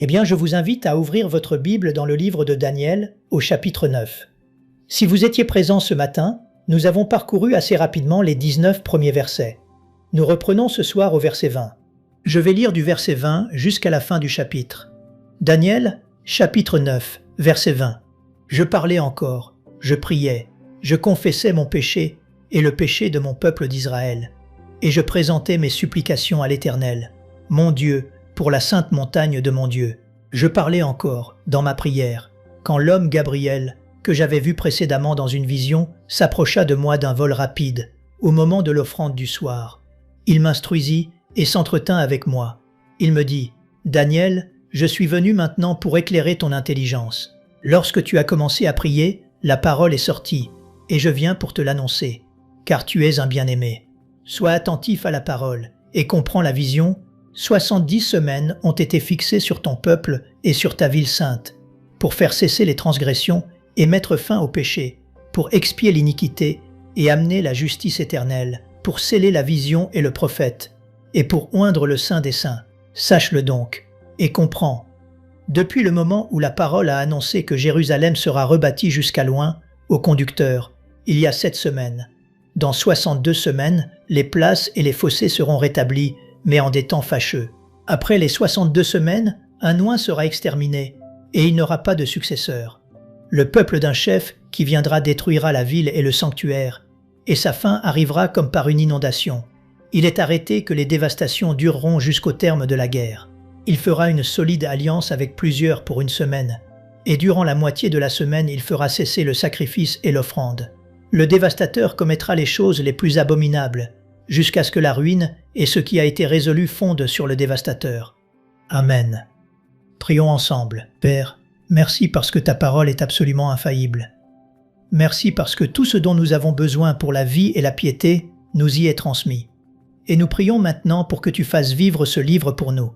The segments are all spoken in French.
Eh bien, je vous invite à ouvrir votre Bible dans le livre de Daniel, au chapitre 9. Si vous étiez présent ce matin, nous avons parcouru assez rapidement les 19 premiers versets. Nous reprenons ce soir au verset 20. Je vais lire du verset 20 jusqu'à la fin du chapitre. Daniel, chapitre 9, verset 20. Je parlais encore, je priais, je confessais mon péché et le péché de mon peuple d'Israël. Et je présentais mes supplications à l'Éternel, mon Dieu, pour la sainte montagne de mon Dieu. Je parlais encore, dans ma prière, quand l'homme Gabriel, que j'avais vu précédemment dans une vision, s'approcha de moi d'un vol rapide, au moment de l'offrande du soir. Il m'instruisit et s'entretint avec moi. Il me dit, « Daniel, je suis venu maintenant pour éclairer ton intelligence. Lorsque tu as commencé à prier, la parole est sortie, et je viens pour te l'annoncer, car tu es un bien-aimé. Sois attentif à la parole, et comprends la vision. 70 semaines ont été fixées sur ton peuple et sur ta ville sainte, pour faire cesser les transgressions et mettre fin au péché, pour expier l'iniquité et amener la justice éternelle, pour sceller la vision et le prophète, et pour oindre le Saint des Saints. Sache-le donc, et comprends. Depuis le moment où la parole a annoncé que Jérusalem sera rebâtie jusqu'à loin, au conducteur, il y a 7 semaines. Dans 62 semaines, les places et les fossés seront rétablis, mais en des temps fâcheux. Après les 62 semaines, un oint sera exterminé, et il n'aura pas de successeur. Le peuple d'un chef qui viendra détruira la ville et le sanctuaire, et sa fin arrivera comme par une inondation. Il est arrêté que les dévastations dureront jusqu'au terme de la guerre. Il fera une solide alliance avec plusieurs pour une semaine, et durant la moitié de la semaine il fera cesser le sacrifice et l'offrande. Le dévastateur commettra les choses les plus abominables, jusqu'à ce que la ruine et ce qui a été résolu fondent sur le dévastateur. Amen. Prions ensemble. Père, merci parce que ta parole est absolument infaillible. Merci parce que tout ce dont nous avons besoin pour la vie et la piété nous y est transmis. Et nous prions maintenant pour que tu fasses vivre ce livre pour nous.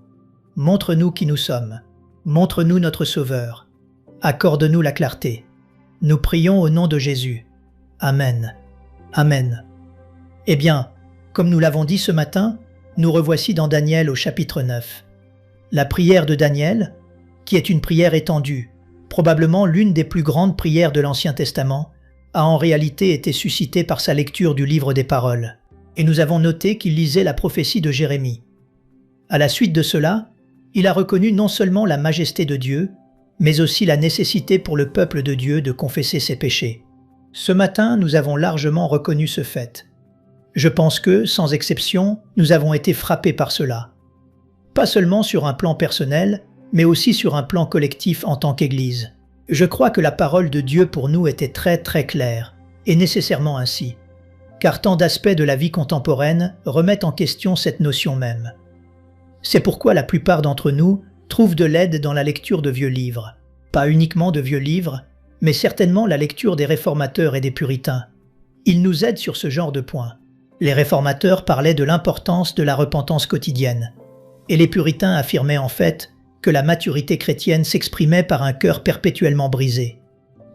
Montre-nous qui nous sommes. Montre-nous notre Sauveur. Accorde-nous la clarté. Nous prions au nom de Jésus. Amen. Amen. Eh bien, comme nous l'avons dit ce matin, nous revoici dans Daniel au chapitre 9. La prière de Daniel, qui est une prière étendue, probablement l'une des plus grandes prières de l'Ancien Testament, a en réalité été suscitée par sa lecture du livre des Paroles. Et nous avons noté qu'il lisait la prophétie de Jérémie. À la suite de cela, il a reconnu non seulement la majesté de Dieu, mais aussi la nécessité pour le peuple de Dieu de confesser ses péchés. Ce matin, nous avons largement reconnu ce fait. Je pense que, sans exception, nous avons été frappés par cela. Pas seulement sur un plan personnel, mais aussi sur un plan collectif en tant qu'Église. Je crois que la parole de Dieu pour nous était très claire, et nécessairement ainsi, car tant d'aspects de la vie contemporaine remettent en question cette notion même. C'est pourquoi la plupart d'entre nous trouvent de l'aide dans la lecture de vieux livres. Pas uniquement de vieux livres, mais certainement la lecture des réformateurs et des puritains. Ils nous aident sur ce genre de points. Les réformateurs parlaient de l'importance de la repentance quotidienne, et les puritains affirmaient en fait que la maturité chrétienne s'exprimait par un cœur perpétuellement brisé,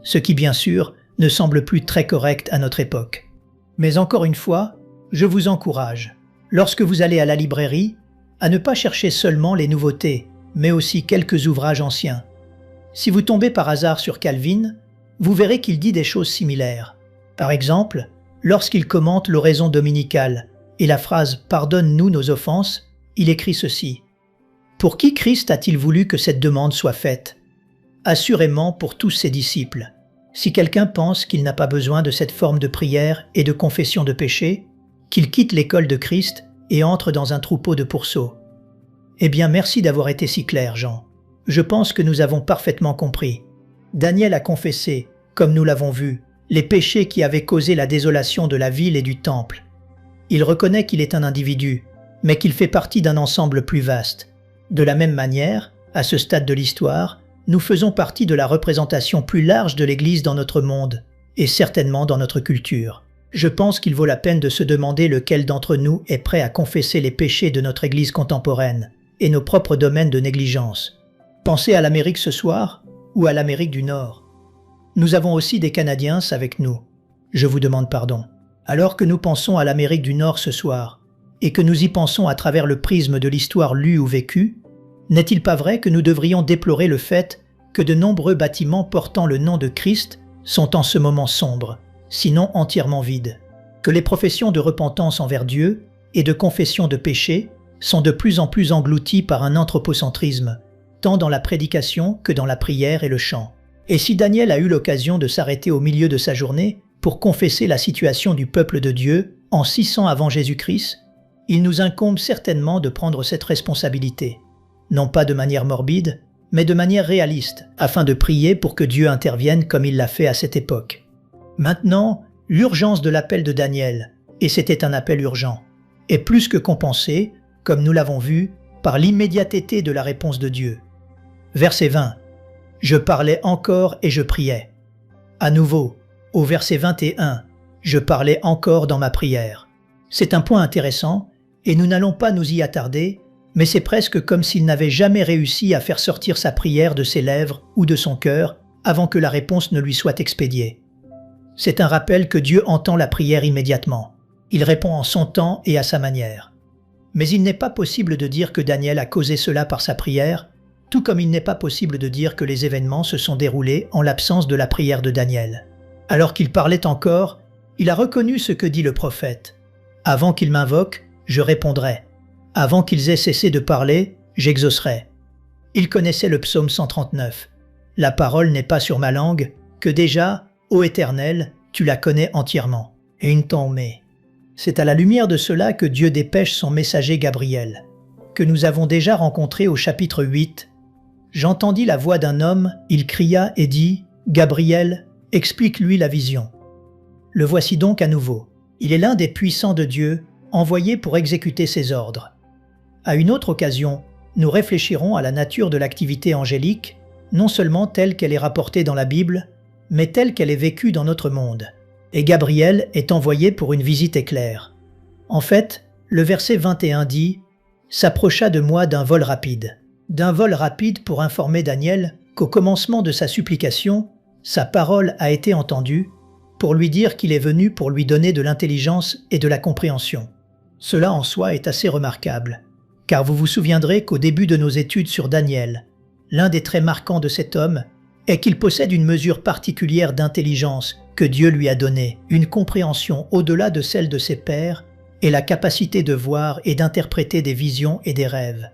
ce qui bien sûr ne semble plus très correct à notre époque. Mais encore une fois, je vous encourage, lorsque vous allez à la librairie, à ne pas chercher seulement les nouveautés, mais aussi quelques ouvrages anciens. Si vous tombez par hasard sur Calvin, vous verrez qu'il dit des choses similaires. Par exemple, lorsqu'il commente l'oraison dominicale et la phrase « Pardonne-nous nos offenses », il écrit ceci. « Pour qui Christ a-t-il voulu que cette demande soit faite? Assurément pour tous ses disciples. Si quelqu'un pense qu'il n'a pas besoin de cette forme de prière et de confession de péché, qu'il quitte l'école de Christ et entre dans un troupeau de pourceaux. » Eh bien, merci d'avoir été si clair, Jean. Je pense que nous avons parfaitement compris. Daniel a confessé, comme nous l'avons vu, les péchés qui avaient causé la désolation de la ville et du temple. Il reconnaît qu'il est un individu, mais qu'il fait partie d'un ensemble plus vaste. De la même manière, à ce stade de l'histoire, nous faisons partie de la représentation plus large de l'Église dans notre monde, et certainement dans notre culture. Je pense qu'il vaut la peine de se demander lequel d'entre nous est prêt à confesser les péchés de notre Église contemporaine et nos propres domaines de négligence. Pensez à l'Amérique ce soir ou à l'Amérique du Nord. Nous avons aussi des Canadiens avec nous. Je vous demande pardon. Alors que nous pensons à l'Amérique du Nord ce soir, et que nous y pensons à travers le prisme de l'histoire lue ou vécue, N'est-il pas vrai que nous devrions déplorer le fait que de nombreux bâtiments portant le nom de Christ sont en ce moment sombres, sinon entièrement vides, que les professions de repentance envers Dieu et de confession de péché sont de plus en plus englouties par un anthropocentrisme, tant dans la prédication que dans la prière et le chant. Et si Daniel a eu l'occasion de s'arrêter au milieu de sa journée pour confesser la situation du peuple de Dieu en 600 avant Jésus-Christ, il nous incombe certainement de prendre cette responsabilité, non pas de manière morbide, mais de manière réaliste, afin de prier pour que Dieu intervienne comme il l'a fait à cette époque. Maintenant, l'urgence de l'appel de Daniel, et c'était un appel urgent, est plus que compensée, comme nous l'avons vu, par l'immédiateté de la réponse de Dieu. Verset 20. « Je parlais encore et je priais. » À nouveau, au verset 21, « Je parlais encore dans ma prière. » C'est un point intéressant, et nous n'allons pas nous y attarder, mais c'est presque comme s'il n'avait jamais réussi à faire sortir sa prière de ses lèvres ou de son cœur avant que la réponse ne lui soit expédiée. C'est un rappel que Dieu entend la prière immédiatement. Il répond en son temps et à sa manière. Mais il n'est pas possible de dire que Daniel a causé cela par sa prière, tout comme il n'est pas possible de dire que les événements se sont déroulés en l'absence de la prière de Daniel. Alors qu'il parlait encore, il a reconnu ce que dit le prophète. « Avant qu'ils m'invoquent, je répondrai. Avant qu'ils aient cessé de parler, j'exaucerai. » Il connaissait le psaume 139. « La parole n'est pas sur ma langue, que déjà, ô Éternel, tu la connais entièrement. » Et une met. C'est à la lumière de cela que Dieu dépêche son messager Gabriel, que nous avons déjà rencontré au chapitre 8. « J'entendis la voix d'un homme, il cria et dit, « Gabriel, explique-lui la vision. » Le voici donc à nouveau. Il est l'un des puissants de Dieu, envoyé pour exécuter ses ordres. À une autre occasion, nous réfléchirons à la nature de l'activité angélique, non seulement telle qu'elle est rapportée dans la Bible, mais telle qu'elle est vécue dans notre monde. Et Gabriel est envoyé pour une visite éclair. En fait, le verset 21 dit « S'approcha de moi d'un vol rapide ». D'un vol rapide pour informer Daniel qu'au commencement de sa supplication, sa parole a été entendue, pour lui dire qu'il est venu pour lui donner de l'intelligence et de la compréhension. Cela en soi est assez remarquable, car vous vous souviendrez qu'au début de nos études sur Daniel, l'un des traits marquants de cet homme est qu'il possède une mesure particulière d'intelligence que Dieu lui a donnée, une compréhension au-delà de celle de ses pairs et la capacité de voir et d'interpréter des visions et des rêves.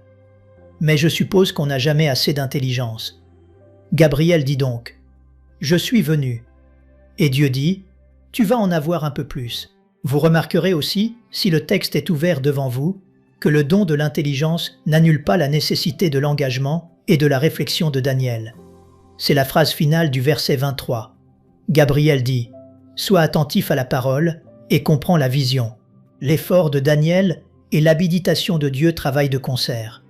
Mais je suppose qu'on n'a jamais assez d'intelligence. Gabriel dit donc « Je suis venu ». Et Dieu dit « Tu vas en avoir un peu plus ». Vous remarquerez aussi, si le texte est ouvert devant vous, que le don de l'intelligence n'annule pas la nécessité de l'engagement et de la réflexion de Daniel. C'est la phrase finale du verset 23. Gabriel dit « Sois attentif à la parole et comprends la vision ». L'effort de Daniel et l'habilitation de Dieu travaillent de concert.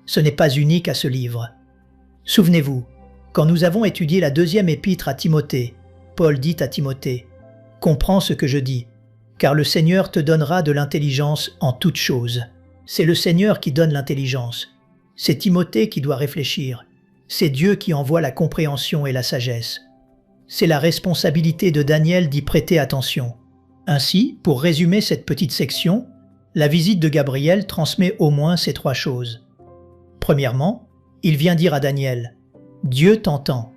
Ce n'est pas unique à ce livre. Souvenez-vous, quand nous avons étudié la deuxième épître à Timothée, Paul dit à Timothée « Comprends ce que je dis, car le Seigneur te donnera de l'intelligence en toutes choses. » C'est le Seigneur qui donne l'intelligence. C'est Timothée qui doit réfléchir. C'est Dieu qui envoie la compréhension et la sagesse. C'est la responsabilité de Daniel d'y prêter attention. Ainsi, pour résumer cette petite section, la visite de Gabriel transmet au moins ces trois choses. Premièrement, il vient dire à Daniel « Dieu t'entend ».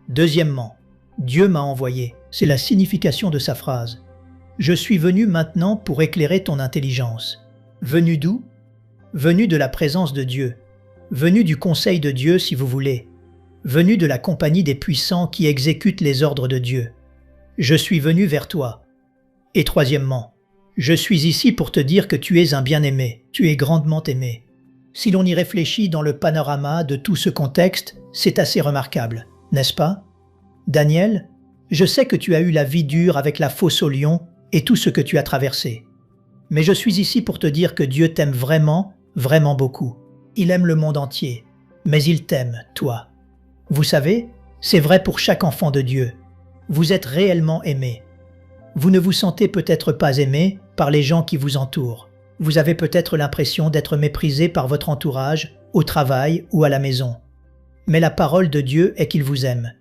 Deuxièmement, « Dieu m'a envoyé ». C'est la signification de sa phrase. « Je suis venu maintenant pour éclairer ton intelligence ». Venu d'où? Venu de la présence de Dieu. Venu du conseil de Dieu si vous voulez. Venu de la compagnie des puissants qui exécutent les ordres de Dieu. Je suis venu vers toi. Et troisièmement, je suis ici pour te dire que tu es un bien-aimé, tu es grandement aimé. Si l'on y réfléchit dans le panorama de tout ce contexte, c'est assez remarquable, n'est-ce pas? Daniel, je sais que tu as eu la vie dure avec la fosse au lion et tout ce que tu as traversé. Mais je suis ici pour te dire que Dieu t'aime vraiment, vraiment beaucoup. Il aime le monde entier, mais il t'aime, toi. Vous savez, c'est vrai pour chaque enfant de Dieu. Vous êtes réellement aimé. Vous ne vous sentez peut-être pas aimé par les gens qui vous entourent. Vous avez peut-être l'impression d'être méprisé par votre entourage, au travail ou à la maison. Mais la parole de Dieu est qu'il vous aime.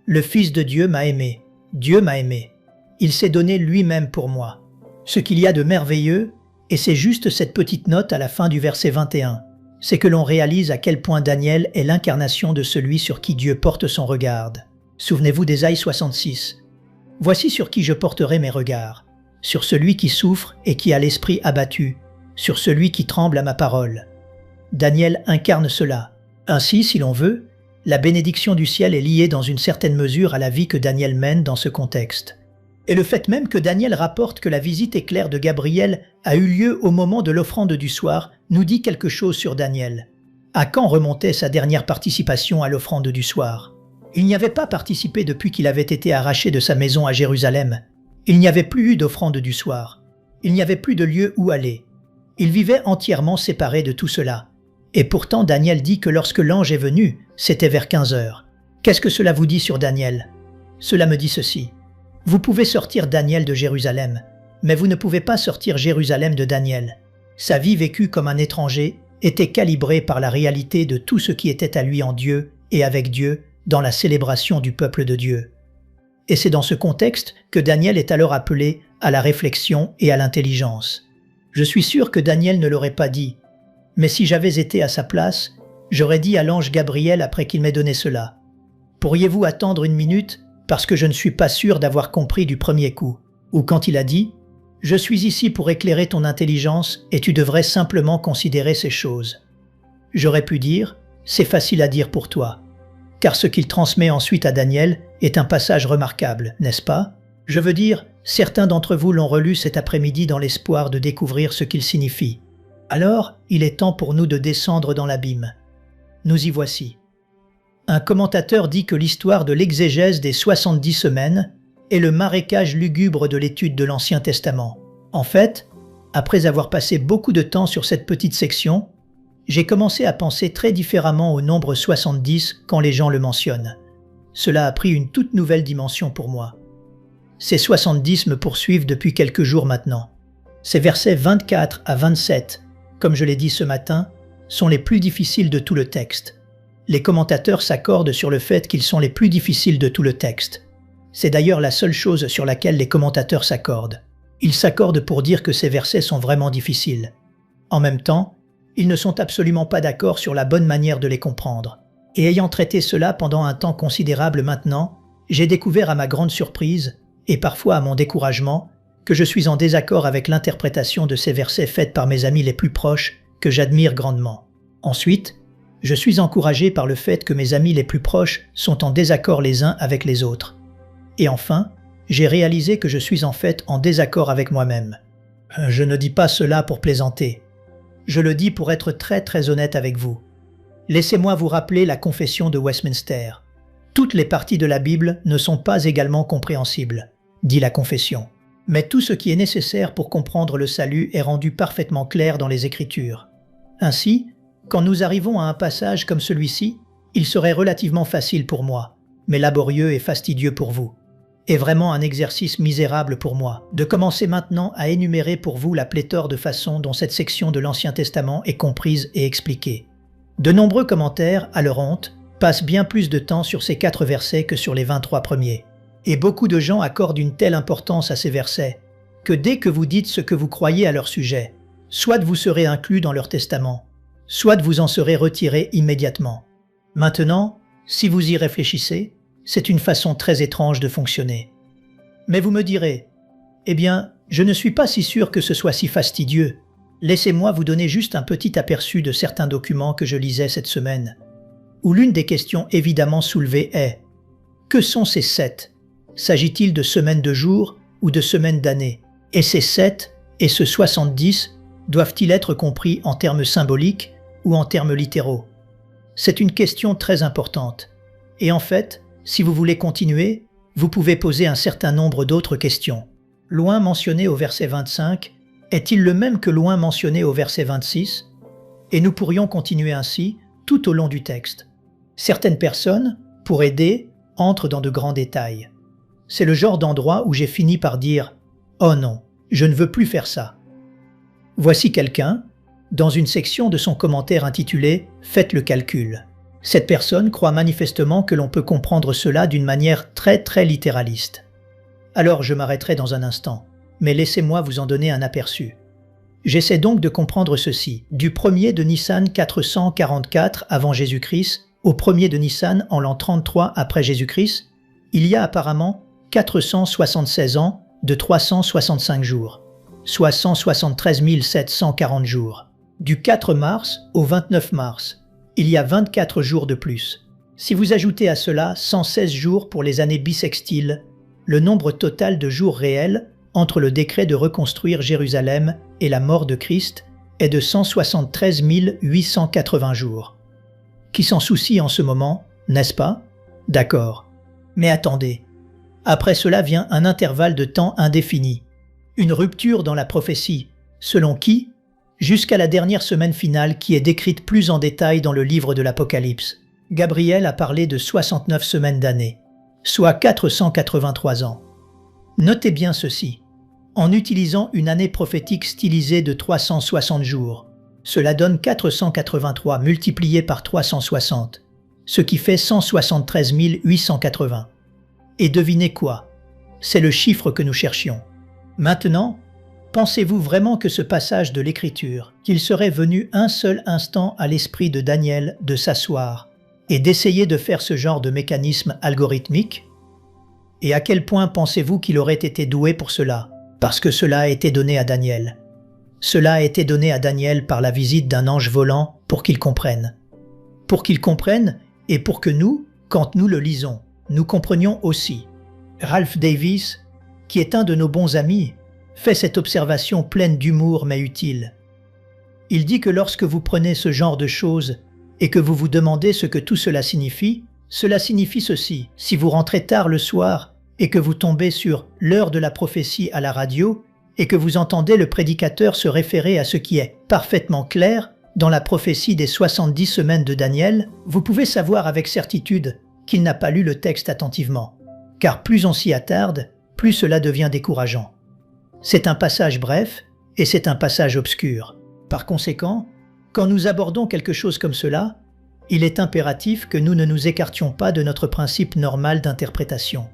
Le Fils de Dieu m'a aimé. Dieu m'a aimé. Il s'est donné lui-même pour moi. Ce qu'il y a de merveilleux, et c'est juste cette petite note à la fin du verset 21, c'est que l'on réalise à quel point Daniel est l'incarnation de celui sur qui Dieu porte son regard. Souvenez-vous d'Ésaïe 66. « Voici sur qui je porterai mes regards, sur celui qui souffre et qui a l'esprit abattu, sur celui qui tremble à ma parole. » Daniel incarne cela. Ainsi, si l'on veut, la bénédiction du ciel est liée dans une certaine mesure à la vie que Daniel mène dans ce contexte. Et le fait même que Daniel rapporte que la visite éclair de Gabriel a eu lieu au moment de l'offrande du soir nous dit quelque chose sur Daniel. À quand remontait sa dernière participation à l'offrande du soir? Il n'y avait pas participé depuis qu'il avait été arraché de sa maison à Jérusalem. Il n'y avait plus eu d'offrande du soir. Il n'y avait plus de lieu où aller. Il vivait entièrement séparé de tout cela. Et pourtant Daniel dit que lorsque l'ange est venu, c'était vers 15 heures. Qu'est-ce que cela vous dit sur Daniel? Cela me dit ceci. Vous pouvez sortir Daniel de Jérusalem, mais vous ne pouvez pas sortir Jérusalem de Daniel. Sa vie vécue comme un étranger était calibrée par la réalité de tout ce qui était à lui en Dieu et avec Dieu dans la célébration du peuple de Dieu. Et c'est dans ce contexte que Daniel est alors appelé à la réflexion et à l'intelligence. Je suis sûr que Daniel ne l'aurait pas dit, mais si j'avais été à sa place, j'aurais dit à l'ange Gabriel après qu'il m'ait donné cela. Pourriez-vous attendre une minute parce que je ne suis pas sûr d'avoir compris du premier coup. Ou quand il a dit « Je suis ici pour éclairer ton intelligence et tu devrais simplement considérer ces choses. » J'aurais pu dire « C'est facile à dire pour toi. » Car ce qu'il transmet ensuite à Daniel est un passage remarquable, n'est-ce pas? Je veux dire, certains d'entre vous l'ont relu cet après-midi dans l'espoir de découvrir ce qu'il signifie. Alors, il est temps pour nous de descendre dans l'abîme. Nous y voici. Un commentateur dit que l'histoire de l'exégèse des 70 semaines est le marécage lugubre de l'étude de l'Ancien Testament. En fait, après avoir passé beaucoup de temps sur cette petite section, j'ai commencé à penser très différemment au nombre 70 quand les gens le mentionnent. Cela a pris une toute nouvelle dimension pour moi. Ces 70 me poursuivent depuis quelques jours maintenant. Ces versets 24 à 27, comme je l'ai dit ce matin, sont les plus difficiles de tout le texte. Les commentateurs s'accordent sur le fait qu'ils sont les plus difficiles de tout le texte. C'est d'ailleurs la seule chose sur laquelle les commentateurs s'accordent. Ils s'accordent pour dire que ces versets sont vraiment difficiles. En même temps, ils ne sont absolument pas d'accord sur la bonne manière de les comprendre. Et ayant traité cela pendant un temps considérable maintenant, j'ai découvert à ma grande surprise, et parfois à mon découragement, que je suis en désaccord avec l'interprétation de ces versets faite par mes amis les plus proches, que j'admire grandement. Ensuite, je suis encouragé par le fait que mes amis les plus proches sont en désaccord les uns avec les autres. Et enfin, j'ai réalisé que je suis en fait en désaccord avec moi-même. Je ne dis pas cela pour plaisanter. Je le dis pour être très honnête avec vous. Laissez-moi vous rappeler la confession de Westminster. Toutes les parties de la Bible ne sont pas également compréhensibles, dit la confession. Mais tout ce qui est nécessaire pour comprendre le salut est rendu parfaitement clair dans les Écritures. Ainsi, quand nous arrivons à un passage comme celui-ci, il serait relativement facile pour moi, mais laborieux et fastidieux pour vous. Et vraiment un exercice misérable pour moi, de commencer maintenant à énumérer pour vous la pléthore de façons dont cette section de l'Ancien Testament est comprise et expliquée. De nombreux commentaires, à leur honte, passent bien plus de temps sur ces 4 versets que sur les 23 premiers. Et beaucoup de gens accordent une telle importance à ces versets, que dès que vous dites ce que vous croyez à leur sujet, soit vous serez inclus dans leur testament, soit vous en serez retiré immédiatement. Maintenant, si vous y réfléchissez, c'est une façon très étrange de fonctionner. Mais vous me direz, « Eh bien, je ne suis pas si sûr que ce soit si fastidieux. Laissez-moi vous donner juste un petit aperçu de certains documents que je lisais cette semaine, où l'une des questions évidemment soulevées est « Que sont ces 7 ? S'agit-il de semaines de jours ou de semaines d'années? Et ces 7 et ce 70 doivent-ils être compris en termes symboliques ou en termes littéraux? C'est une question très importante. Et en fait, si vous voulez continuer, vous pouvez poser un certain nombre d'autres questions. Loin mentionné au verset 25, est-il le même que loin mentionné au verset 26? Et nous pourrions continuer ainsi tout au long du texte. Certaines personnes, pour aider, entrent dans de grands détails. C'est le genre d'endroit où j'ai fini par dire « Oh non, je ne veux plus faire ça ». Voici quelqu'un, dans une section de son commentaire intitulé « Faites le calcul ». Cette personne croit manifestement que l'on peut comprendre cela d'une manière très littéraliste. Alors je m'arrêterai dans un instant, mais laissez-moi vous en donner un aperçu. J'essaie donc de comprendre ceci. Du 1er de Nissan 444 avant Jésus-Christ au 1er de Nissan en l'an 33 après Jésus-Christ, il y a apparemment 476 ans de 365 jours, soit 173 740 jours. Du 4 mars au 29 mars, il y a 24 jours de plus. Si vous ajoutez à cela 116 jours pour les années bissextiles, le nombre total de jours réels entre le décret de reconstruire Jérusalem et la mort de Christ est de 173 880 jours. Qui s'en soucie en ce moment, n'est-ce pas? D'accord. Mais attendez. Après cela vient un intervalle de temps indéfini. Une rupture dans la prophétie, selon qui? Jusqu'à la dernière semaine finale qui est décrite plus en détail dans le livre de l'Apocalypse. Gabriel a parlé de 69 semaines d'années, soit 483 ans. Notez bien ceci. En utilisant une année prophétique stylisée de 360 jours, cela donne 483 multiplié par 360, ce qui fait 173 880. Et devinez quoi? C'est le chiffre que nous cherchions. Maintenant, pensez-vous vraiment que ce passage de l'Écriture, qu'il serait venu un seul instant à l'esprit de Daniel de s'asseoir et d'essayer de faire ce genre de mécanisme algorithmique? Et à quel point pensez-vous qu'il aurait été doué pour cela? Parce que cela a été donné à Daniel. Cela a été donné à Daniel par la visite d'un ange volant pour qu'il comprenne. Pour qu'il comprenne et pour que nous, quand nous le lisons, nous comprenions aussi. Ralph Davis, qui est un de nos bons amis, fait cette observation pleine d'humour mais utile. Il dit que lorsque vous prenez ce genre de choses et que vous vous demandez ce que tout cela signifie ceci. Si vous rentrez tard le soir et que vous tombez sur l'heure de la prophétie à la radio et que vous entendez le prédicateur se référer à ce qui est parfaitement clair dans la prophétie des 70 semaines de Daniel, vous pouvez savoir avec certitude qu'il n'a pas lu le texte attentivement. Car plus on s'y attarde, plus cela devient décourageant. C'est un passage bref et c'est un passage obscur. Par conséquent, quand nous abordons quelque chose comme cela, il est impératif que nous ne nous écartions pas de notre principe normal d'interprétation.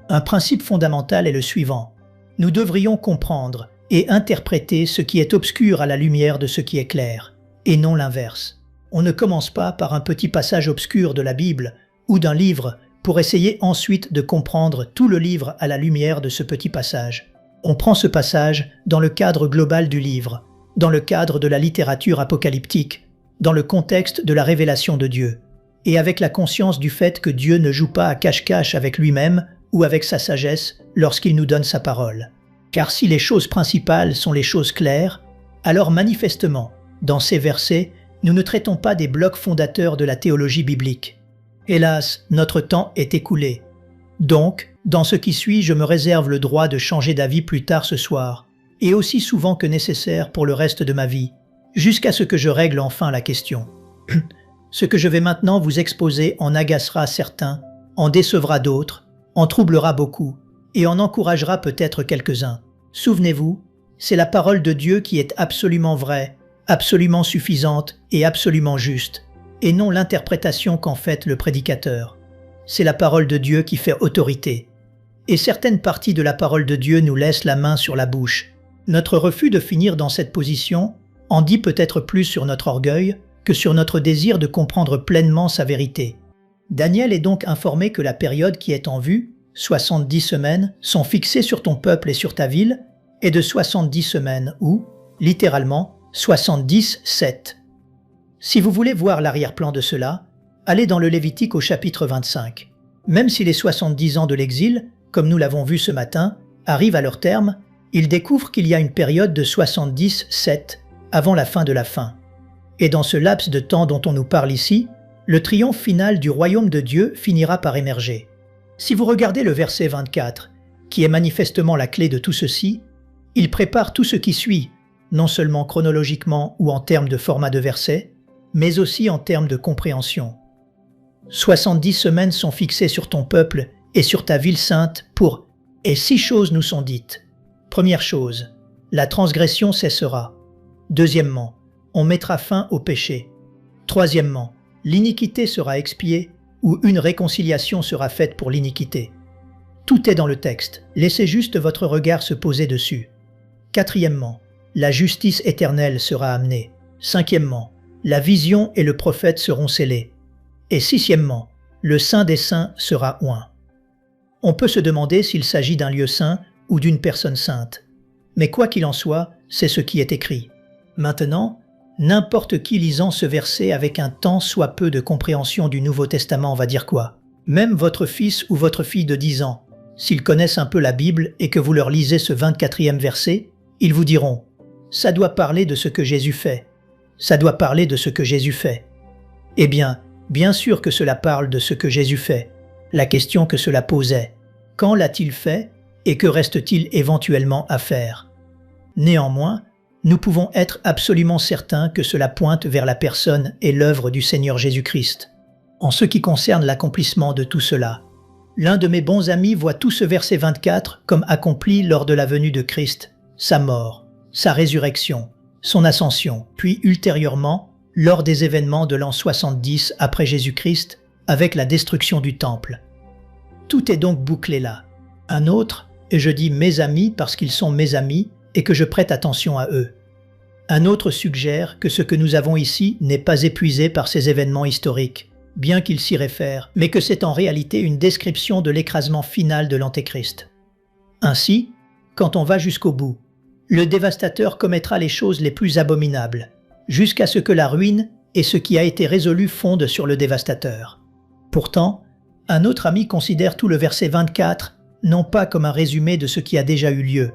Un principe fondamental est le suivant. Nous devrions comprendre et interpréter ce qui est obscur à la lumière de ce qui est clair, et non l'inverse. On ne commence pas par un petit passage obscur de la Bible ou d'un livre pour essayer ensuite de comprendre tout le livre à la lumière de ce petit passage. On prend ce passage dans le cadre global du livre, dans le cadre de la littérature apocalyptique, dans le contexte de la révélation de Dieu, et avec la conscience du fait que Dieu ne joue pas à cache-cache avec lui-même ou avec sa sagesse lorsqu'il nous donne sa parole. Car si les choses principales sont les choses claires, alors manifestement, dans ces versets, nous ne traitons pas des blocs fondateurs de la théologie biblique. Hélas, notre temps est écoulé. Donc, dans ce qui suit, je me réserve le droit de changer d'avis plus tard ce soir, et aussi souvent que nécessaire pour le reste de ma vie, jusqu'à ce que je règle enfin la question. Ce que je vais maintenant vous exposer en agacera certains, en décevra d'autres, en troublera beaucoup, et en encouragera peut-être quelques-uns. Souvenez-vous, c'est la parole de Dieu qui est absolument vraie, absolument suffisante et absolument juste, et non l'interprétation qu'en fait le prédicateur. C'est la parole de Dieu qui fait autorité. Et certaines parties de la parole de Dieu nous laissent la main sur la bouche. Notre refus de finir dans cette position en dit peut-être plus sur notre orgueil que sur notre désir de comprendre pleinement sa vérité. Daniel est donc informé que la période qui est en vue, 70 semaines, sont fixées sur ton peuple et sur ta ville, est de 70 semaines ou, littéralement, 70-7. Si vous voulez voir l'arrière-plan de cela, allez dans le Lévitique au chapitre 25. Même si les 70 ans de l'exil, comme nous l'avons vu ce matin, arrivent à leur terme, ils découvrent qu'il y a une période de 70-7 avant la fin de la fin. Et dans ce laps de temps dont on nous parle ici, le triomphe final du royaume de Dieu finira par émerger. Si vous regardez le verset 24, qui est manifestement la clé de tout ceci, il prépare tout ce qui suit, non seulement chronologiquement ou en termes de format de verset, mais aussi en termes de compréhension. 70 semaines sont fixées sur ton peuple et sur ta ville sainte pour « et 6 choses nous sont dites ». Première chose, la transgression cessera. Deuxièmement, on mettra fin au péché. Troisièmement, l'iniquité sera expiée ou une réconciliation sera faite pour l'iniquité. Tout est dans le texte, laissez juste votre regard se poser dessus. Quatrièmement, la justice éternelle sera amenée. Cinquièmement, la vision et le prophète seront scellés. Et sixièmement, le Saint des Saints sera oint. On peut se demander s'il s'agit d'un lieu saint ou d'une personne sainte. Mais quoi qu'il en soit, c'est ce qui est écrit. Maintenant, n'importe qui lisant ce verset avec un tant soit peu de compréhension du Nouveau Testament va dire quoi? Même votre fils ou votre fille de 10 ans, s'ils connaissent un peu la Bible et que vous leur lisez ce 24e verset, ils vous diront « ça doit parler de ce que Jésus fait. Ça doit parler de ce que Jésus fait. » Eh bien sûr que cela parle de ce que Jésus fait. La question que cela posait, quand l'a-t-il fait et que reste-t-il éventuellement à faire? Néanmoins, nous pouvons être absolument certains que cela pointe vers la personne et l'œuvre du Seigneur Jésus-Christ. En ce qui concerne l'accomplissement de tout cela, l'un de mes bons amis voit tout ce verset 24 comme accompli lors de la venue de Christ, sa mort, sa résurrection, son ascension, puis ultérieurement, lors des événements de l'an 70 après Jésus-Christ, avec la destruction du temple. Tout est donc bouclé là. Un autre, et je dis mes amis parce qu'ils sont mes amis et que je prête attention à eux. Un autre suggère que ce que nous avons ici n'est pas épuisé par ces événements historiques, bien qu'ils s'y réfèrent, mais que c'est en réalité une description de l'écrasement final de l'Antéchrist. Ainsi, quand on va jusqu'au bout, le dévastateur commettra les choses les plus abominables, jusqu'à ce que la ruine et ce qui a été résolu fondent sur le dévastateur. Pourtant, un autre ami considère tout le verset 24 non pas comme un résumé de ce qui a déjà eu lieu,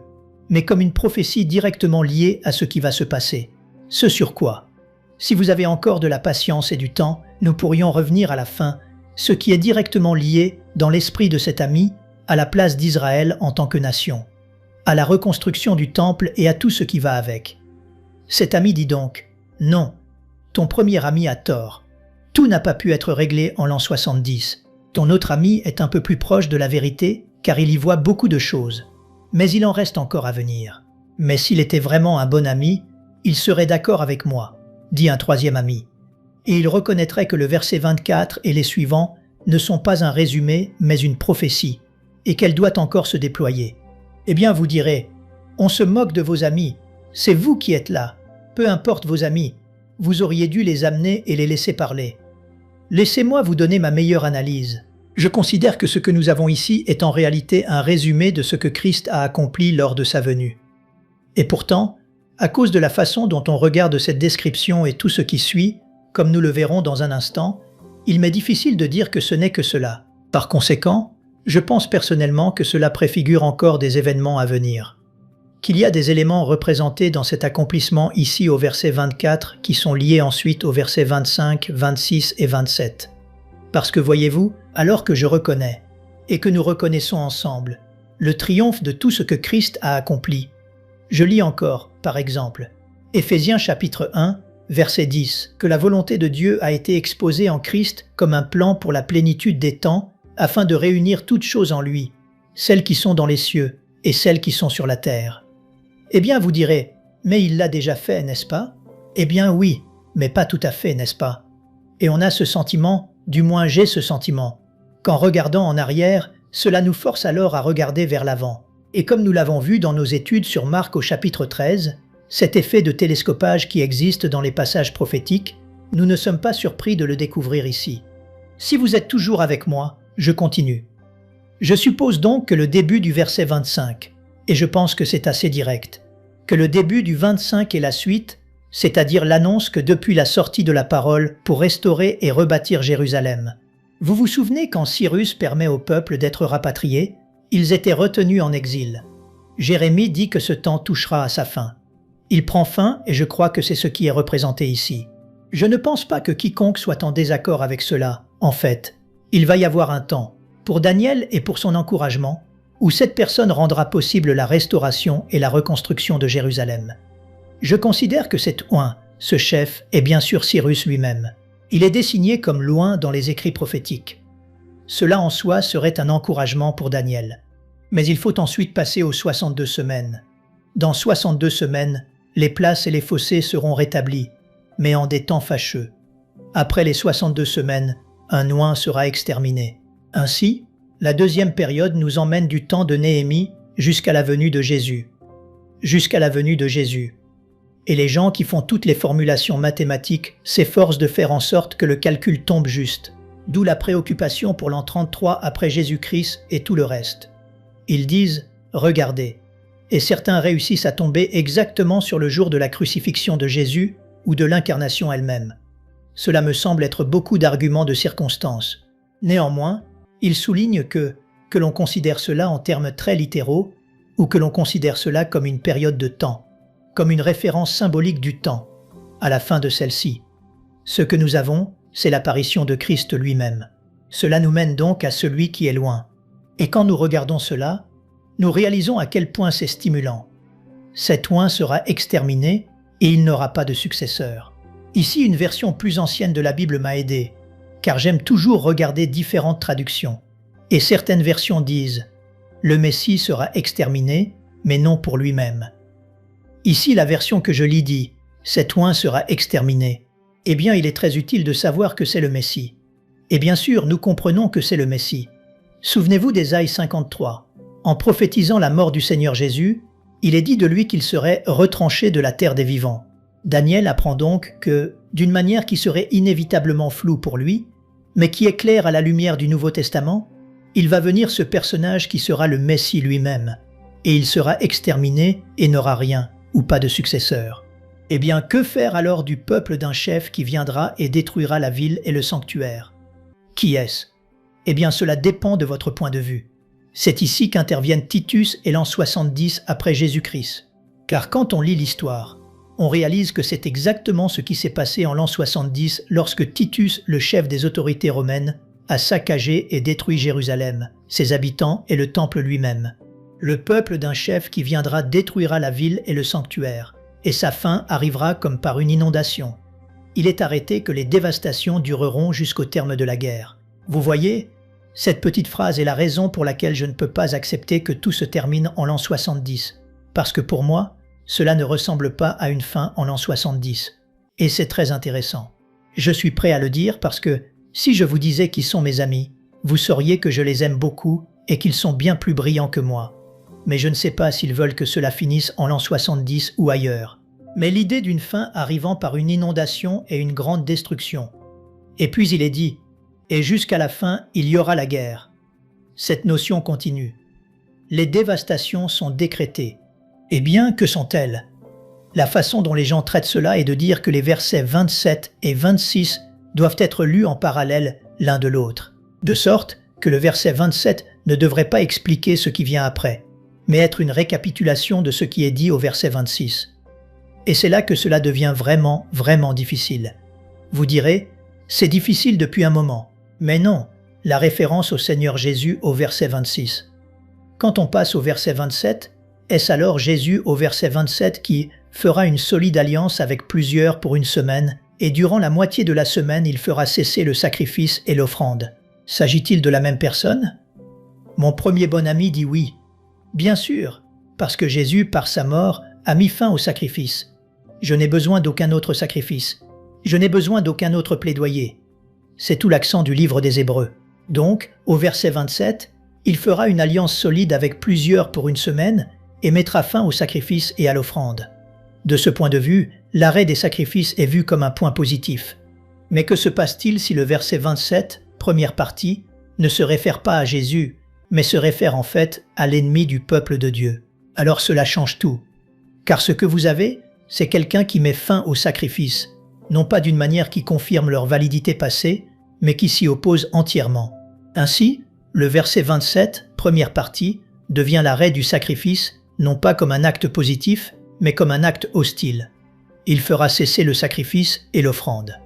mais comme une prophétie directement liée à ce qui va se passer. Ce sur quoi, si vous avez encore de la patience et du temps, nous pourrions revenir à la fin, ce qui est directement lié, dans l'esprit de cet ami, à la place d'Israël en tant que nation, à la reconstruction du temple et à tout ce qui va avec. Cet ami dit donc « Non, ton premier ami a tort. Tout n'a pas pu être réglé en l'an 70. Ton autre ami est un peu plus proche de la vérité car il y voit beaucoup de choses. Mais il en reste encore à venir. Mais s'il était vraiment un bon ami, il serait d'accord avec moi, dit un troisième ami. Et il reconnaîtrait que le verset 24 et les suivants ne sont pas un résumé mais une prophétie, et qu'elle doit encore se déployer. Eh bien vous direz, on se moque de vos amis, c'est vous qui êtes là, peu importe vos amis, vous auriez dû les amener et les laisser parler. Laissez-moi vous donner ma meilleure analyse. Je considère que ce que nous avons ici est en réalité un résumé de ce que Christ a accompli lors de sa venue. Et pourtant, à cause de la façon dont on regarde cette description et tout ce qui suit, comme nous le verrons dans un instant, il m'est difficile de dire que ce n'est que cela. Par conséquent, je pense personnellement que cela préfigure encore des événements à venir. Qu'il y a des éléments représentés dans cet accomplissement ici au verset 24 qui sont liés ensuite aux versets 25, 26 et 27. Parce que voyez-vous, alors que je reconnais, et que nous reconnaissons ensemble, le triomphe de tout ce que Christ a accompli. Je lis encore, par exemple, Éphésiens chapitre 1, verset 10, que la volonté de Dieu a été exposée en Christ comme un plan pour la plénitude des temps, afin de réunir toutes choses en lui, celles qui sont dans les cieux et celles qui sont sur la terre. Eh bien vous direz, mais il l'a déjà fait, n'est-ce pas? Eh bien oui, mais pas tout à fait, n'est-ce pas? Et on a ce sentiment, du moins j'ai ce sentiment, qu'en regardant en arrière, cela nous force alors à regarder vers l'avant. Et comme nous l'avons vu dans nos études sur Marc au chapitre 13, cet effet de télescopage qui existe dans les passages prophétiques, nous ne sommes pas surpris de le découvrir ici. Si vous êtes toujours avec moi, je continue. Je suppose donc que le début du verset 25, et je pense que c'est assez direct, que le début du 25 et la suite, c'est-à-dire l'annonce que depuis la sortie de la parole pour restaurer et rebâtir Jérusalem. Vous vous souvenez quand Cyrus permet au peuple d'être rapatriés? Ils étaient retenus en exil. Jérémie dit que ce temps touchera à sa fin. Il prend fin et je crois que c'est ce qui est représenté ici. Je ne pense pas que quiconque soit en désaccord avec cela. En fait, il va y avoir un temps, pour Daniel et pour son encouragement, où cette personne rendra possible la restauration et la reconstruction de Jérusalem. Je considère que cet oint, ce chef, est bien sûr Cyrus lui-même. Il est désigné comme l'oint dans les écrits prophétiques. Cela en soi serait un encouragement pour Daniel. Mais il faut ensuite passer aux 62 semaines. Dans 62 semaines, les places et les fossés seront rétablis, mais en des temps fâcheux. Après les 62 semaines, un oint sera exterminé. Ainsi, la deuxième période nous emmène du temps de Néhémie jusqu'à la venue de Jésus. Jusqu'à la venue de Jésus. Et les gens qui font toutes les formulations mathématiques s'efforcent de faire en sorte que le calcul tombe juste, d'où la préoccupation pour l'an 33 après Jésus-Christ et tout le reste. Ils disent « Regardez », et certains réussissent à tomber exactement sur le jour de la crucifixion de Jésus ou de l'incarnation elle-même. Cela me semble être beaucoup d'arguments de circonstance. Néanmoins, ils soulignent que l'on considère cela en termes très littéraux ou que l'on considère cela comme une période de temps, comme une référence symbolique du temps, à la fin de celle-ci. Ce que nous avons, c'est l'apparition de Christ lui-même. Cela nous mène donc à celui qui est loin. Et quand nous regardons cela, nous réalisons à quel point c'est stimulant. Cet oint sera exterminé et il n'aura pas de successeur. Ici, une version plus ancienne de la Bible m'a aidé, car j'aime toujours regarder différentes traductions. Et certaines versions disent « Le Messie sera exterminé, mais non pour lui-même ». Ici, la version que je lis dit « Cet oint sera exterminé ». Eh bien, il est très utile de savoir que c'est le Messie. Et bien sûr, nous comprenons que c'est le Messie. Souvenez-vous d'Ésaïe 53. En prophétisant la mort du Seigneur Jésus, il est dit de lui qu'il serait retranché de la terre des vivants. Daniel apprend donc que, d'une manière qui serait inévitablement floue pour lui, mais qui est claire à la lumière du Nouveau Testament, il va venir ce personnage qui sera le Messie lui-même, et il sera exterminé et n'aura rien, ou pas de successeur. Eh bien, que faire alors du peuple d'un chef qui viendra et détruira la ville et le sanctuaire? Qui est-ce? Eh bien, cela dépend de votre point de vue. C'est ici qu'interviennent Titus et l'an 70 après Jésus-Christ. Car quand on lit l'histoire, on réalise que c'est exactement ce qui s'est passé en l'an 70 lorsque Titus, le chef des autorités romaines, a saccagé et détruit Jérusalem, ses habitants et le temple lui-même. Le peuple d'un chef qui viendra détruira la ville et le sanctuaire, et sa fin arrivera comme par une inondation. Il est arrêté que les dévastations dureront jusqu'au terme de la guerre. Vous voyez, cette petite phrase est la raison pour laquelle je ne peux pas accepter que tout se termine en l'an 70, parce que pour moi, cela ne ressemble pas à une fin en l'an 70. Et c'est très intéressant. Je suis prêt à le dire parce que, si je vous disais qui sont mes amis, vous sauriez que je les aime beaucoup et qu'ils sont bien plus brillants que moi. Mais je ne sais pas s'ils veulent que cela finisse en l'an 70 ou ailleurs. Mais l'idée d'une fin arrivant par une inondation et une grande destruction. Et puis il est dit, et jusqu'à la fin, il y aura la guerre. Cette notion continue. Les dévastations sont décrétées. Eh bien, que sont-elles? La façon dont les gens traitent cela est de dire que les versets 27 et 26 doivent être lus en parallèle l'un de l'autre, de sorte que le verset 27 ne devrait pas expliquer ce qui vient après, mais être une récapitulation de ce qui est dit au verset 26. Et c'est là que cela devient vraiment, vraiment difficile. Vous direz, c'est difficile depuis un moment, mais non, la référence au Seigneur Jésus au verset 26. Quand on passe au verset 27, est-ce alors Jésus au verset 27 qui fera une solide alliance avec plusieurs pour une semaine, et durant la moitié de la semaine il fera cesser le sacrifice et l'offrande? S'agit-il de la même personne? Mon premier bon ami dit oui. Bien sûr, parce que Jésus, par sa mort, a mis fin au sacrifice. Je n'ai besoin d'aucun autre sacrifice. Je n'ai besoin d'aucun autre plaidoyer. C'est tout l'accent du livre des Hébreux. Donc, au verset 27, il fera une alliance solide avec plusieurs pour une semaine et mettra fin au sacrifice et à l'offrande. De ce point de vue, l'arrêt des sacrifices est vu comme un point positif. Mais que se passe-t-il si le verset 27, première partie, ne se réfère pas à Jésus, mais se réfère en fait à l'ennemi du peuple de Dieu? Alors cela change tout. Car ce que vous avez, c'est quelqu'un qui met fin au sacrifice, non pas d'une manière qui confirme leur validité passée, mais qui s'y oppose entièrement. Ainsi, le verset 27, première partie, devient l'arrêt du sacrifice, non pas comme un acte positif, mais comme un acte hostile. Il fera cesser le sacrifice et l'offrande.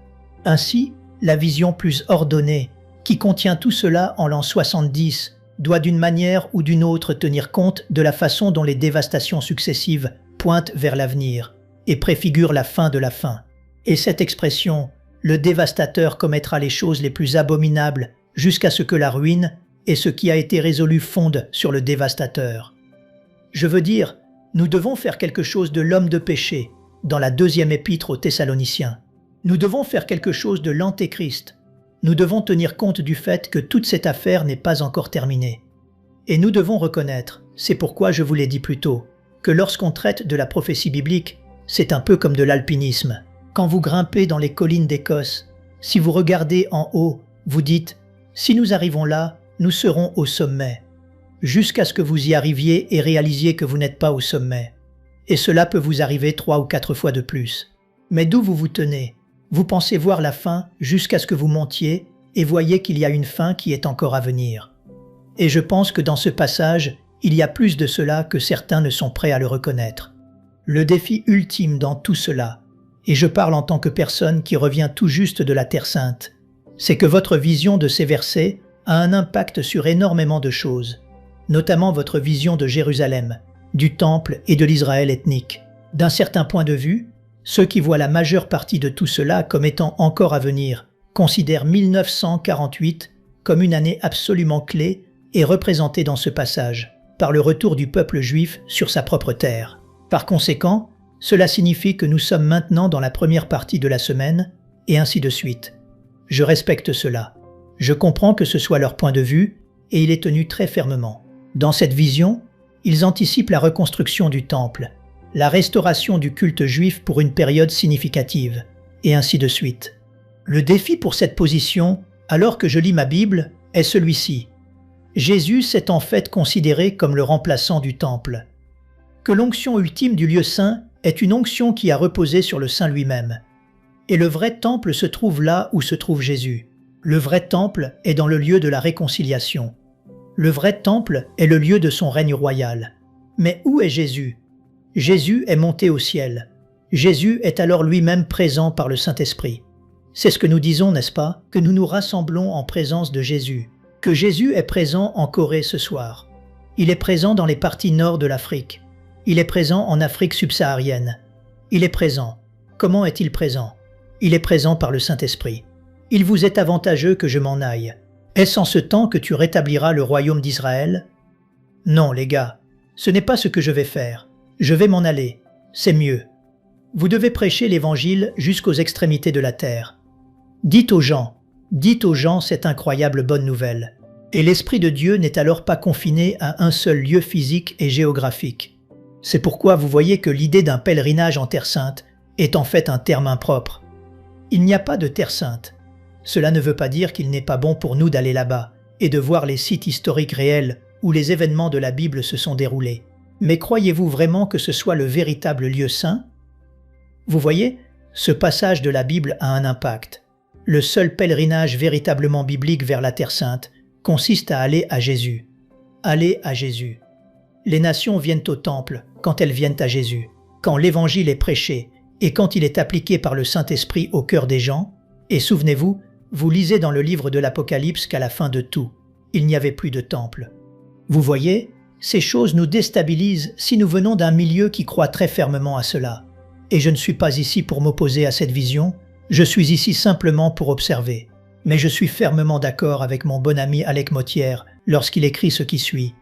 Ainsi, la vision plus ordonnée, qui contient tout cela en l'an 70, doit d'une manière ou d'une autre tenir compte de la façon dont les dévastations successives pointent vers l'avenir et préfigurent la fin de la fin. Et cette expression, le dévastateur commettra les choses les plus abominables jusqu'à ce que la ruine et ce qui a été résolu fondent sur le dévastateur. Je veux dire, nous devons faire quelque chose de l'homme de péché dans la deuxième épître aux Thessaloniciens. Nous devons faire quelque chose de l'antéchrist. Nous devons tenir compte du fait que toute cette affaire n'est pas encore terminée. Et nous devons reconnaître, c'est pourquoi je vous l'ai dit plus tôt, que lorsqu'on traite de la prophétie biblique, c'est un peu comme de l'alpinisme. Quand vous grimpez dans les collines d'Écosse, si vous regardez en haut, vous dites « Si nous arrivons là, nous serons au sommet », jusqu'à ce que vous y arriviez et réalisiez que vous n'êtes pas au sommet. Et cela peut vous arriver 3 ou 4 fois de plus. Mais d'où vous vous tenez? Vous pensez voir la fin jusqu'à ce que vous montiez et voyez qu'il y a une fin qui est encore à venir. Et je pense que dans ce passage, il y a plus de cela que certains ne sont prêts à le reconnaître. Le défi ultime dans tout cela, et je parle en tant que personne qui revient tout juste de la Terre Sainte, c'est que votre vision de ces versets a un impact sur énormément de choses, notamment votre vision de Jérusalem, du Temple et de l'Israël ethnique. D'un certain point de vue, ceux qui voient la majeure partie de tout cela comme étant encore à venir considèrent 1948 comme une année absolument clé et représentée dans ce passage par le retour du peuple juif sur sa propre terre. Par conséquent, cela signifie que nous sommes maintenant dans la première partie de la semaine, et ainsi de suite. Je respecte cela. Je comprends que ce soit leur point de vue, et il est tenu très fermement. Dans cette vision, ils anticipent la reconstruction du temple, la restauration du culte juif pour une période significative, et ainsi de suite. Le défi pour cette position, alors que je lis ma Bible, est celui-ci. Jésus s'est en fait considéré comme le remplaçant du temple. Que l'onction ultime du lieu saint est une onction qui a reposé sur le Saint lui-même. Et le vrai temple se trouve là où se trouve Jésus. Le vrai temple est dans le lieu de la réconciliation. Le vrai temple est le lieu de son règne royal. Mais où est Jésus? Jésus est monté au ciel. Jésus est alors lui-même présent par le Saint-Esprit. C'est ce que nous disons, n'est-ce pas? Que nous nous rassemblons en présence de Jésus. Que Jésus est présent en Corée ce soir. Il est présent dans les parties nord de l'Afrique. Il est présent en Afrique subsaharienne. Il est présent. Comment est-il présent? Il est présent par le Saint-Esprit. Il vous est avantageux que je m'en aille. Est-ce en ce temps que tu rétabliras le royaume d'Israël? Non, les gars, ce n'est pas ce que je vais faire. Je vais m'en aller. C'est mieux. Vous devez prêcher l'Évangile jusqu'aux extrémités de la terre. Dites aux gens cette incroyable bonne nouvelle. Et l'Esprit de Dieu n'est alors pas confiné à un seul lieu physique et géographique. C'est pourquoi vous voyez que l'idée d'un pèlerinage en Terre Sainte est en fait un terme impropre. Il n'y a pas de Terre Sainte. Cela ne veut pas dire qu'il n'est pas bon pour nous d'aller là-bas et de voir les sites historiques réels où les événements de la Bible se sont déroulés. Mais croyez-vous vraiment que ce soit le véritable lieu saint? Vous voyez, ce passage de la Bible a un impact. Le seul pèlerinage véritablement biblique vers la Terre Sainte consiste à aller à Jésus. Aller à Jésus. Les nations viennent au temple quand elles viennent à Jésus, quand l'Évangile est prêché et quand il est appliqué par le Saint-Esprit au cœur des gens. Et souvenez-vous, vous lisez dans le livre de l'Apocalypse qu'à la fin de tout, il n'y avait plus de temple. Vous voyez, ces choses nous déstabilisent si nous venons d'un milieu qui croit très fermement à cela. Et je ne suis pas ici pour m'opposer à cette vision, je suis ici simplement pour observer. Mais je suis fermement d'accord avec mon bon ami Alec Mottière lorsqu'il écrit ce qui suit.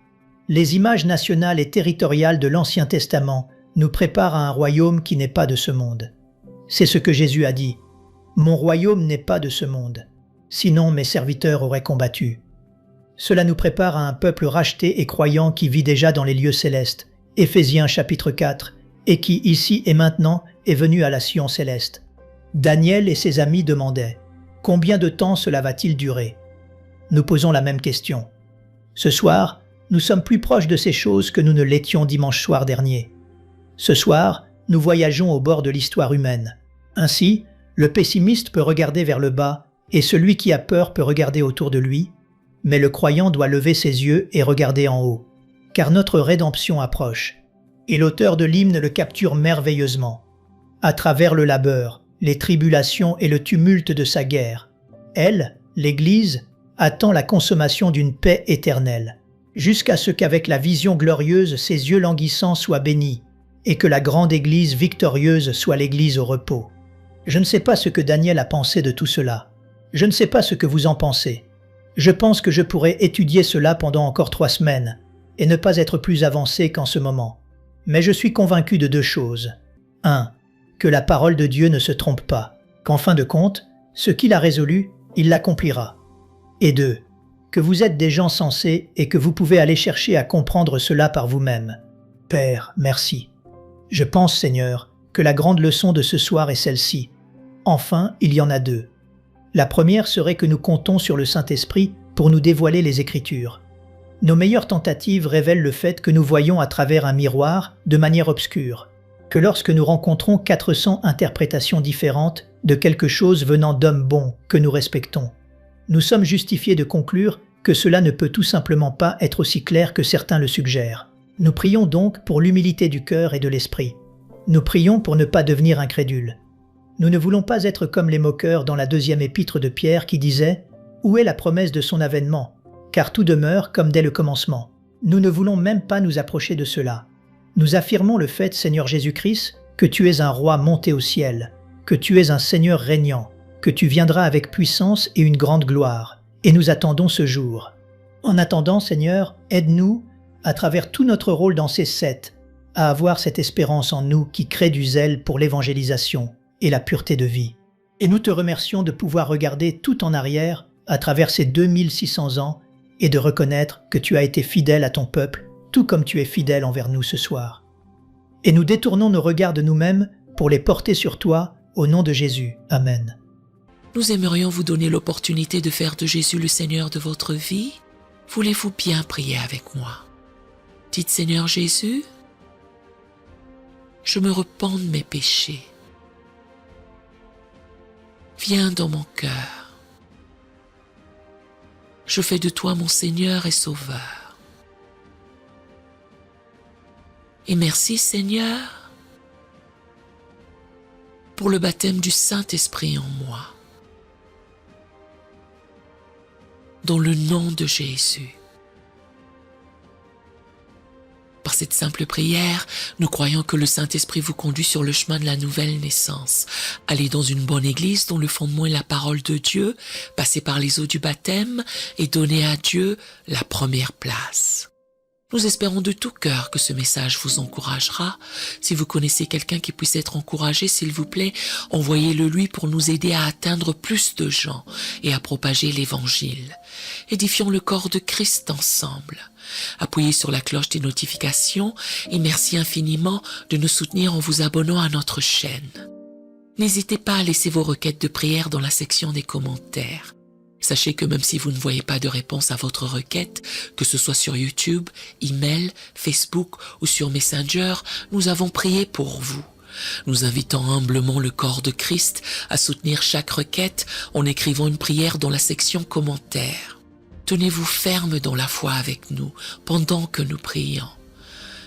Les images nationales et territoriales de l'Ancien Testament nous préparent à un royaume qui n'est pas de ce monde. C'est ce que Jésus a dit. Mon royaume n'est pas de ce monde. Sinon mes serviteurs auraient combattu. Cela nous prépare à un peuple racheté et croyant qui vit déjà dans les lieux célestes. Éphésiens chapitre 4, et qui ici et maintenant est venu à la Sion céleste. Daniel et ses amis demandaient « Combien de temps cela va-t-il durer ?» Nous posons la même question. Ce soir, nous sommes plus proches de ces choses que nous ne l'étions dimanche soir dernier. Ce soir, nous voyageons au bord de l'histoire humaine. Ainsi, le pessimiste peut regarder vers le bas et celui qui a peur peut regarder autour de lui, mais le croyant doit lever ses yeux et regarder en haut, car notre rédemption approche. Et l'auteur de l'hymne le capture merveilleusement. À travers le labeur, les tribulations et le tumulte de sa guerre, elle, l'Église, attend la consommation d'une paix éternelle, jusqu'à ce qu'avec la vision glorieuse ses yeux languissants soient bénis, et que la grande Église victorieuse soit l'Église au repos. Je ne sais pas ce que Daniel a pensé de tout cela. Je ne sais pas ce que vous en pensez. Je pense que je pourrais étudier cela pendant encore 3 semaines, et ne pas être plus avancé qu'en ce moment. Mais je suis convaincu de 2 choses. 1. Que la parole de Dieu ne se trompe pas, qu'en fin de compte, ce qu'il a résolu, il l'accomplira. Et 2. Que vous êtes des gens sensés et que vous pouvez aller chercher à comprendre cela par vous-même. Père, merci. Je pense, Seigneur, que la grande leçon de ce soir est celle-ci. Enfin, il y en a deux. La première serait que nous comptons sur le Saint-Esprit pour nous dévoiler les Écritures. Nos meilleures tentatives révèlent le fait que nous voyons à travers un miroir de manière obscure, que lorsque nous rencontrons 400 interprétations différentes de quelque chose venant d'hommes bons que nous respectons, nous sommes justifiés de conclure que cela ne peut tout simplement pas être aussi clair que certains le suggèrent. Nous prions donc pour l'humilité du cœur et de l'esprit. Nous prions pour ne pas devenir incrédules. Nous ne voulons pas être comme les moqueurs dans la deuxième épître de Pierre qui disait « Où est la promesse de son avènement ? Car tout demeure comme dès le commencement. » Nous ne voulons même pas nous approcher de cela. Nous affirmons le fait, Seigneur Jésus-Christ, que tu es un roi monté au ciel, que tu es un Seigneur régnant, que tu viendras avec puissance et une grande gloire, et nous attendons ce jour. En attendant, Seigneur, aide-nous, à travers tout notre rôle dans ces 7, à avoir cette espérance en nous qui crée du zèle pour l'évangélisation et la pureté de vie. Et nous te remercions de pouvoir regarder tout en arrière à travers ces 2600 ans et de reconnaître que tu as été fidèle à ton peuple, tout comme tu es fidèle envers nous ce soir. Et nous détournons nos regards de nous-mêmes pour les porter sur toi, au nom de Jésus. Amen. Nous aimerions vous donner l'opportunité de faire de Jésus le Seigneur de votre vie. Voulez-vous bien prier avec moi? Dites Seigneur Jésus, je me repens de mes péchés. Viens dans mon cœur. Je fais de toi mon Seigneur et Sauveur. Et merci Seigneur pour le baptême du Saint-Esprit en moi. Dans le nom de Jésus. Par cette simple prière, nous croyons que le Saint-Esprit vous conduit sur le chemin de la nouvelle naissance. Allez dans une bonne église dont le fondement est la parole de Dieu, passez par les eaux du baptême et donnez à Dieu la première place. Nous espérons de tout cœur que ce message vous encouragera. Si vous connaissez quelqu'un qui puisse être encouragé, s'il vous plaît, envoyez-le lui pour nous aider à atteindre plus de gens et à propager l'Évangile. Édifions le corps de Christ ensemble. Appuyez sur la cloche des notifications et merci infiniment de nous soutenir en vous abonnant à notre chaîne. N'hésitez pas à laisser vos requêtes de prière dans la section des commentaires. Sachez que même si vous ne voyez pas de réponse à votre requête, que ce soit sur YouTube, email, Facebook ou sur Messenger, nous avons prié pour vous. Nous invitons humblement le corps de Christ à soutenir chaque requête en écrivant une prière dans la section commentaires. Tenez-vous ferme dans la foi avec nous pendant que nous prions.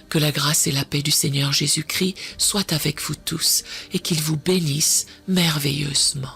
Que la grâce et la paix du Seigneur Jésus-Christ soient avec vous tous et qu'il vous bénisse merveilleusement.